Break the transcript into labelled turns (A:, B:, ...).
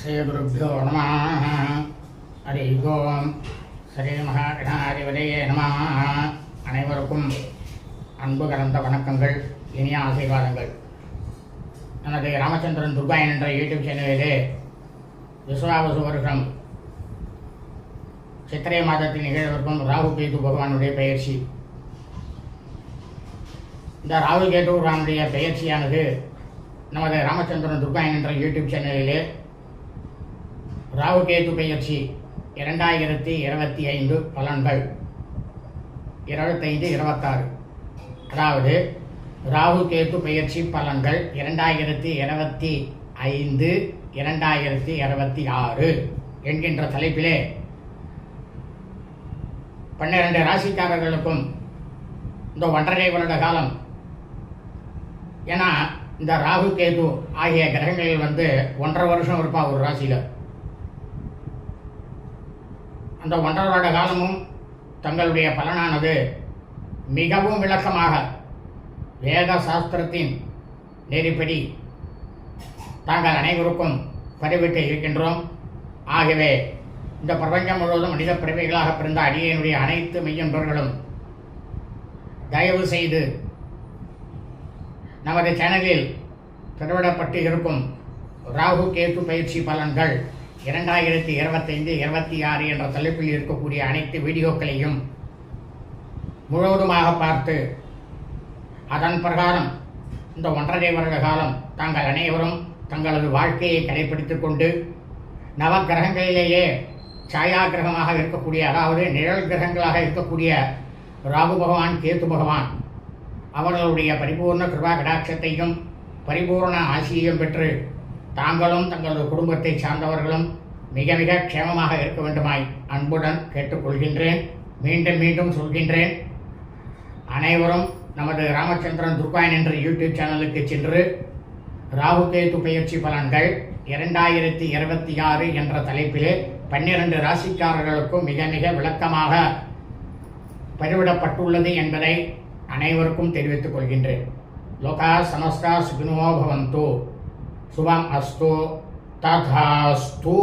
A: श्रीगुरुभ्यो नमः हरि ओम श्री महागणाधिपतये நமः. அனைவருக்கும் அன்பு கலந்த வணக்கங்கள், இனிய ஆசீர்வாதங்கள். நமது ராமச்சந்திரன் துர்காயன் என்ற யூடியூப் சேனலிலே விஸ்வாவசு வருஷம் சித்திரை மாதத்தில் நிகழ்விருக்கும் ராகு கேது பகவானுடைய பெயர்ச்சி. இந்த ராகு கேது பகவானுடைய பெயர்ச்சியானது நமது ராமச்சந்திரன் துர்காயன் என்ற யூடியூப் சேனலிலே ராகு கேது பெயர்ச்சி 2025 பலன்கள் 25-26, அதாவது ராகு கேது பெயர்ச்சி பலன்கள் 2025-2026 என்கின்ற தலைப்பிலே 12 ராசிக்காரர்களுக்கும் இந்த 1.5 வருட காலம், ஏன்னா இந்த ராகு கேது ஆகிய கிரகங்களில் 1.5 வருஷம் இருப்பா ஒரு ராசியில். அந்த 1.5 வருட காலமும் தங்களுடைய பலனானது மிகவும் விளக்கமாக வேத சாஸ்திரத்தின் நெறிப்படி தாங்கள் அனைவருக்கும் பதிவிட்டு இருக்கின்றோம். ஆகவே இந்த பிரபஞ்சம் முழுவதும் மனித பிறவிகளாக பிறந்த அடியனுடைய அனைத்து மெய்யன்பர்களும் தயவு செய்து நமது சேனலில் பதிவிடப்பட்டு இருக்கும் ராகு கேது பயிற்சி பலன்கள் 2025-26 என்ற தலைப்பில் இருக்கக்கூடிய அனைத்து வீடியோக்களையும் முழுவதுமாக பார்த்து அதன் பிரகாரம் இந்த 1.5 வருட காலம் தாங்கள் அனைவரும் தங்களது வாழ்க்கையை கடைபிடித்துக் கொண்டு நவக்கிரகங்களிலேயே சாயா கிரகமாக இருக்கக்கூடிய, அதாவது நிழல் கிரகங்களாக இருக்கக்கூடிய ராகு பகவான் கேது பகவான் அவர்களுடைய பரிபூர்ண கிருபா கடாட்சத்தையும் பரிபூர்ண ஆசியையும் பெற்று தாங்களும் தங்களது குடும்பத்தை சார்ந்தவர்களும் மிக மிக க்ஷேமமாக இருக்க வேண்டுமாய் அன்புடன் கேட்டுக்கொள்கின்றேன். மீண்டும் மீண்டும் சொல்கின்றேன், அனைவரும் நமது ராமச்சந்திரன் துர்காயன் என்ற யூடியூப் சேனலுக்கு சென்று ராகு கேது பெயர்ச்சி பலன்கள் 2026 என்ற தலைப்பிலே 12 ராசிக்காரர்களுக்கும் மிக மிக விளக்கமாக பதிவிடப்பட்டுள்ளது என்பதை அனைவருக்கும் தெரிவித்துக் கொள்கின்றேன். லோகா சமஸ்தா சுகினோ பவந்து. சுபம் அஸ்து ததாஸ்து.